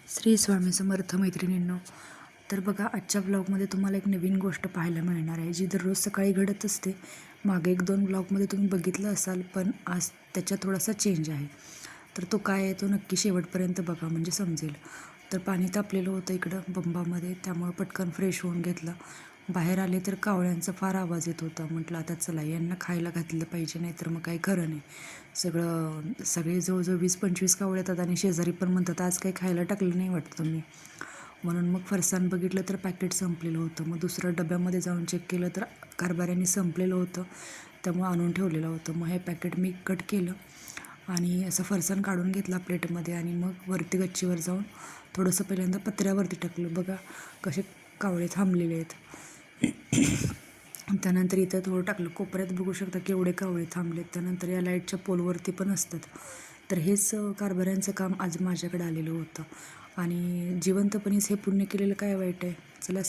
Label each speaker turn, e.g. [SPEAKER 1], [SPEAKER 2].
[SPEAKER 1] श्री स्वामी समर्थ मैत्रिणींनो. तर बघा, आजच्या ब्लॉगमध्ये तुम्हाला एक नवीन गोष्ट पाहायला मिळणार आहे, जी दररोज सकाळी घडत असते. मागे 1-2 ब्लॉगमध्ये तुम्ही बघितलं असाल, पण आज त्याच्यात थोडासा चेंज आहे. तर तो काय आहे, तो नक्की शेवटपर्यंत बघा, म्हणजे समजेल. तर पाणी तापलेलं होतं इकडं बंबामध्ये, त्यामुळं पटकन फ्रेश होऊन घेतलं. बाहेर आले तर कावळ्यांचा फार आवाज येत होता. म्हटलं आता चला यांना खायला घातलं पाहिजे, नाही तर मग काही खरं नाही. सगळे जवळजवळ 20-25 कावळे येतात आणि शेजारी पण म्हणतात आज काही खायला टाकलं नाही वाटतं तुम्ही. म्हणून मग फरसाण बघितलं तर पॅकेट संपलेलं होतं. मग दुसरं डब्यामध्ये जाऊन चेक केलं तर कारभाऱ्यांनी संपलेलं होतं, त्यामुळं आणून ठेवलेलं होतं. मग हे पॅकेट मी कट केलं आणि असं फरसाण काढून घेतला प्लेटमध्ये आणि मग वरती गच्चीवर जाऊन थोडंसं पहिल्यांदा पत्र्यावरती टाकलं. बघा कसे कावळे थांबलेले आहेत. त्यानंतर इथं थोडं टाकलं, कोपऱ्यात बघू शकता केवढे कावळे थांबलेत. त्यानंतर या लाईटच्या पोलवरती पण असतात. तर हेच कारभाऱ्यांचं काम आज माझ्याकडे आलेलं होतं आणि जिवंतपणीच हे पुण्य केलेलं काय वाईट आहे. चला